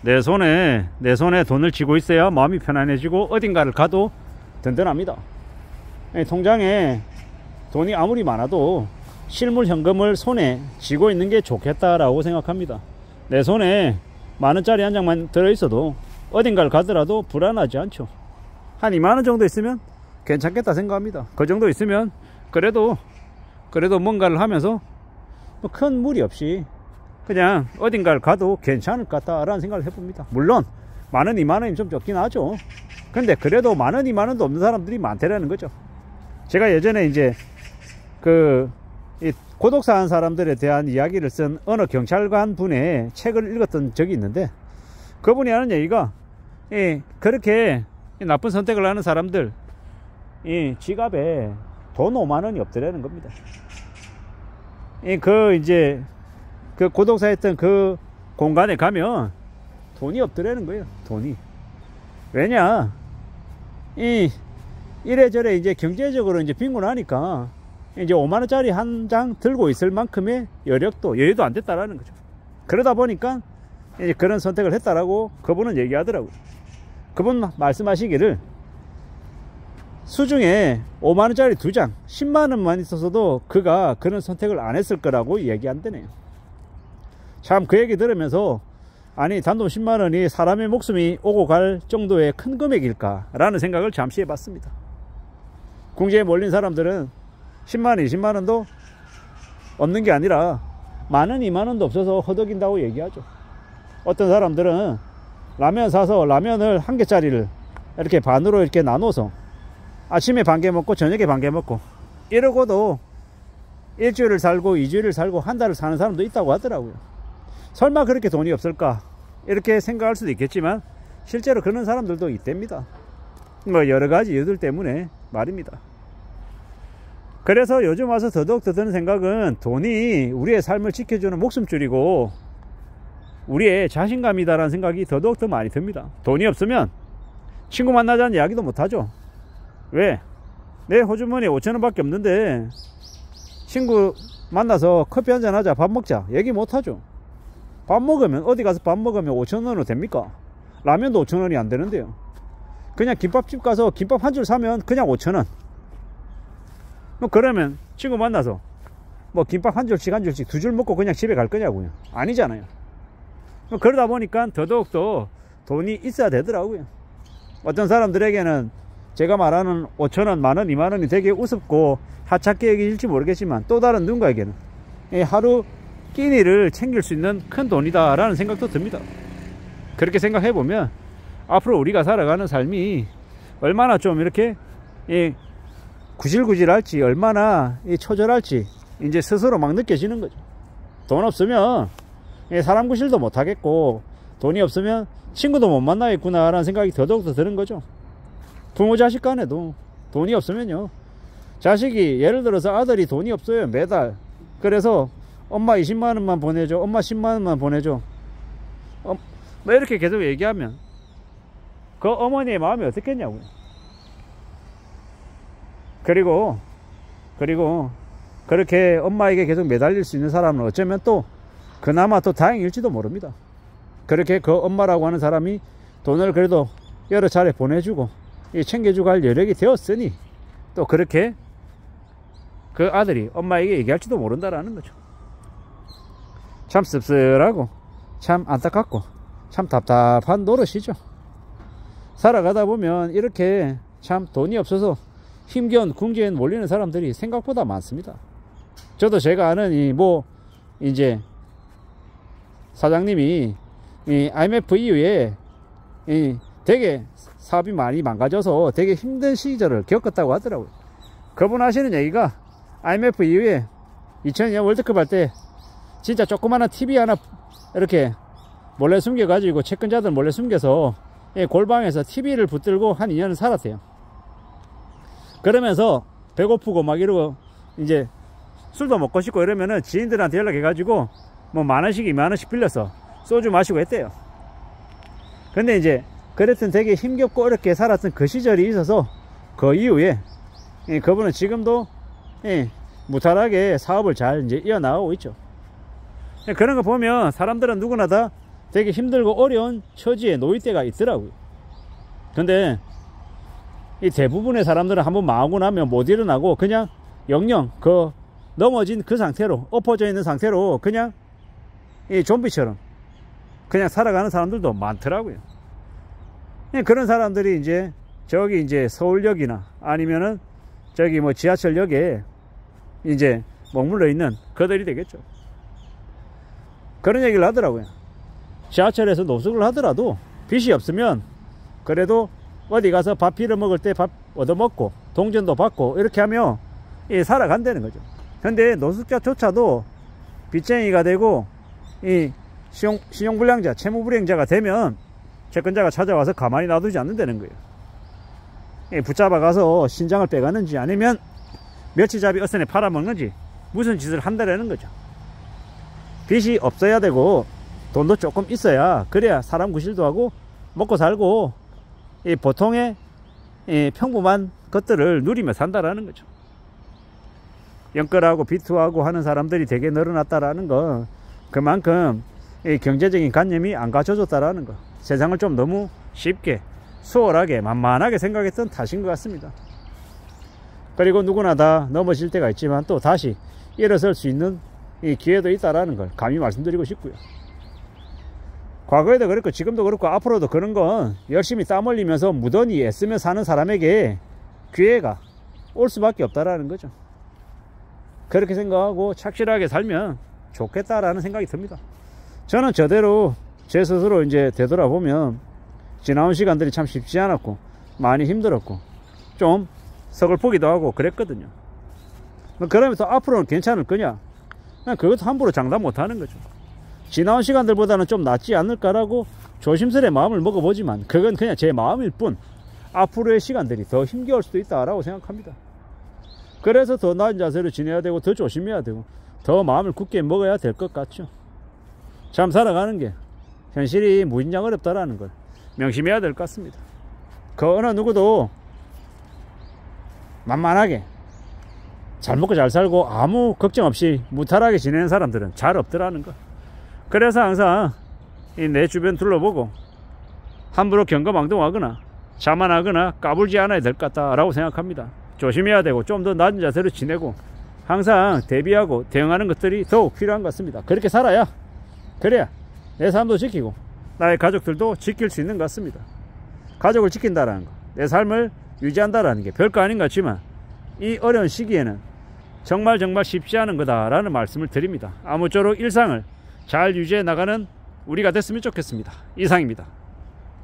내 손에 돈을 쥐고 있어야 마음이 편안해지고 어딘가를 가도 든든합니다. 통장에 돈이 아무리 많아도 실물 현금을 손에 쥐고 있는 게 좋겠다라고 생각합니다. 내 손에 만원짜리 한 장만 들어있어도 어딘가를 가더라도 불안하지 않죠. 한 2만원 정도 있으면 괜찮겠다 생각합니다. 그 정도 있으면 그래도 뭔가를 하면서 큰 무리 없이 그냥 어딘가를 가도 괜찮을 것 같다라는 생각을 해봅니다. 물론 만원 2만원이면 좀 적긴 하죠. 근데 그래도 만원 2만원도 없는 사람들이 많다라는 거죠. 제가 예전에 이제 이 고독사한 사람들에 대한 이야기를 쓴 어느 경찰관 분의 책을 읽었던 적이 있는데, 그분이 하는 얘기가 그렇게 나쁜 선택을 하는 사람들 지갑에 돈 5만원이 없더라는 겁니다. 그 고독사했던 그 공간에 가면 돈이 없더라는 거예요. 돈이. 왜냐, 이래저래 이제 경제적으로 이제 빈곤하니까 이제 5만원짜리 한 장 들고 있을 만큼의 여유도 안 됐다라는 거죠. 그러다 보니까 이제 그런 선택을 했다라고 그분은 얘기하더라고요. 그분 말씀하시기를 수중에 5만원짜리 2장 10만원만 있었어도 그가 그런 선택을 안 했을 거라고 얘기한다네요. 참 그 얘기 들으면서, 아니 단돈 10만원이 사람의 목숨이 오고 갈 정도의 큰 금액일까 라는 생각을 잠시 해봤습니다. 궁지에 몰린 사람들은 10만원 20만원도 없는 게 아니라 만원 2만원도 없어서 허덕인다고 얘기하죠. 어떤 사람들은 라면 사서 라면을 한 개짜리를 이렇게 반으로 이렇게 나눠서 아침에 반 개 먹고 저녁에 반 개 먹고, 이러고도 일주일을 살고 2주일을 살고 한 달을 사는 사람도 있다고 하더라고요. 설마 그렇게 돈이 없을까 이렇게 생각할 수도 있겠지만 실제로 그런 사람들도 있답니다. 뭐 여러가지 이유들 때문에 말입니다. 그래서 요즘 와서 더더욱 더 드는 생각은 돈이 우리의 삶을 지켜주는 목숨줄이고 우리의 자신감이다라는 생각이 더더욱 더 많이 듭니다. 돈이 없으면 친구 만나자는 이야기도 못하죠. 왜? 내 호주머니에 5천원 밖에 없는데 친구 만나서 커피 한잔 하자, 밥 먹자 얘기 못하죠. 밥 먹으면, 어디 가서 밥 먹으면 5천원으로 됩니까? 라면도 5천원이 안 되는데요. 그냥 김밥집 가서 김밥 한 줄 사면 그냥 5천원. 뭐 그러면 친구 만나서 뭐 김밥 한 줄씩 2줄 먹고 그냥 집에 갈 거냐고요? 아니잖아요. 뭐 그러다 보니까 더더욱 더 돈이 있어야 되더라고요. 어떤 사람들에게는 제가 말하는 5천원, 만원, 2만원이 되게 우습고 하찮게 여기실지 모르겠지만, 또 다른 누군가에게는 하루 끼니를 챙길 수 있는 큰 돈이다 라는 생각도 듭니다. 그렇게 생각해보면 앞으로 우리가 살아가는 삶이 얼마나 좀 이렇게 구질구질할지, 얼마나 처절할지 이제 스스로 막 느껴지는 거죠. 돈 없으면 사람 구실도 못하겠고, 돈이 없으면 친구도 못 만나겠구나 라는 생각이 더더욱 더 드는 거죠. 부모 자식 간에도 돈이 없으면요, 자식이 예를 들어서 아들이 돈이 없어요 매달. 그래서 엄마 20만원만 보내줘, 엄마 10만원만 보내줘, 뭐 이렇게 계속 얘기하면 그 어머니의 마음이 어떻겠냐고요. 그리고 그렇게 엄마에게 계속 매달릴 수 있는 사람은 어쩌면 또 그나마 또 다행일지도 모릅니다. 그렇게 그 엄마라고 하는 사람이 돈을 그래도 여러 차례 보내주고 챙겨주고 할 여력이 되었으니 또 그렇게 그 아들이 엄마에게 얘기할지도 모른다라는 거죠. 참 씁쓸하고 참 안타깝고 참 답답한 노릇이죠. 살아가다 보면 이렇게 참 돈이 없어서 힘겨운 궁지에 몰리는 사람들이 생각보다 많습니다. 저도 제가 아는 이제 사장님이 IMF 이후에 되게 사업이 많이 망가져서 되게 힘든 시절을 겪었다고 하더라고요. 그분 하시는 얘기가 IMF 이후에 2002년 월드컵 할 때 진짜 조그마한 TV 하나 이렇게 몰래 숨겨가지고 채권자들 몰래 숨겨서 골방에서 TV를 붙들고 한 2년을 살았대요. 그러면서 배고프고 막 이러고 이제 술도 먹고 싶고 이러면은 지인들한테 연락해가지고 뭐 만원씩 2만원씩 빌려서 소주 마시고 했대요. 근데 이제 그랬던 되게 힘겹고 어렵게 살았던 그 시절이 있어서 그 이후에 그분은 지금도 무탈하게 사업을 잘 이제 이어나가고 있죠. 그런 거 보면 사람들은 누구나 다 되게 힘들고 어려운 처지에 놓일 때가 있더라고요. 근데 이 대부분의 사람들은 한번 망하고 나면 못 일어나고 그냥 영영 넘어진 그 상태로, 엎어져 있는 상태로 그냥 이 좀비처럼 그냥 살아가는 사람들도 많더라고요. 그런 사람들이 이제 저기 이제 서울역이나 아니면은 저기 뭐 지하철역에 이제 머물러 있는 그들이 되겠죠. 그런 얘기를 하더라고요. 지하철에서 노숙을 하더라도 빚이 없으면 그래도 어디 가서 밥 빌어 먹을 때 밥 얻어먹고 동전도 받고 이렇게 하며 살아간다는 거죠. 근데 노숙자조차도 빚쟁이가 되고 이 신용불량자, 채무불이행자가 되면 채권자가 찾아와서 가만히 놔두지 않는다는 거예요. 붙잡아가서 신장을 빼가는지 아니면 멸치잡이 어선에 팔아먹는지 무슨 짓을 한다라는 거죠. 빚이 없어야 되고 돈도 조금 있어야 그래야 사람 구실도 하고 먹고 살고 이 보통의 평범한 것들을 누리며 산다라는 거죠. 연끌하고 비투하고 하는 사람들이 되게 늘어났다라는 거, 그만큼 이 경제적인 관념이 안 갖춰졌다라는 거, 세상을 좀 너무 쉽게 수월하게 만만하게 생각했던 탓인 것 같습니다. 그리고 누구나 다 넘어질 때가 있지만 또 다시 일어설 수 있는 이 기회도 있다라는 걸 감히 말씀드리고 싶고요. 과거에도 그렇고 지금도 그렇고 앞으로도 그런 건 열심히 땀 흘리면서 무던히 애쓰며 사는 사람에게 기회가 올 수밖에 없다라는 거죠. 그렇게 생각하고 착실하게 살면 좋겠다라는 생각이 듭니다. 저는 저대로 제 스스로 이제 되돌아보면 지나온 시간들이 참 쉽지 않았고 많이 힘들었고 좀 서글프기도 하고 그랬거든요. 그러면서 앞으로는 괜찮을 거냐? 그것도 함부로 장담 못하는 거죠. 지나온 시간들보다는 좀 낫지 않을까라고 조심스레 마음을 먹어보지만 그건 그냥 제 마음일 뿐 앞으로의 시간들이 더 힘겨울 수도 있다라고 생각합니다. 그래서 더 나은 자세로 지내야 되고 더 조심해야 되고 더 마음을 굳게 먹어야 될 것 같죠. 참 살아가는 게 현실이 무진장 어렵다라는 걸 명심해야 될 것 같습니다. 그 어느 누구도 만만하게 잘 먹고 잘 살고 아무 걱정 없이 무탈하게 지내는 사람들은 잘 없더라는 거. 그래서 항상 내 주변 둘러보고 함부로 경거망동하거나 자만하거나 까불지 않아야 될 것 같다라고 생각합니다. 조심해야 되고 좀 더 낮은 자세로 지내고 항상 대비하고 대응하는 것들이 더욱 필요한 것 같습니다. 그렇게 살아야 그래야 내 삶도 지키고 나의 가족들도 지킬 수 있는 것 같습니다. 가족을 지킨다라는 거, 내 삶을 유지한다라는 게 별거 아닌 것 같지만 이 어려운 시기에는 정말 쉽지 않은 거다라는 말씀을 드립니다. 아무쪼록 일상을 잘 유지해 나가는 우리가 됐으면 좋겠습니다. 이상입니다.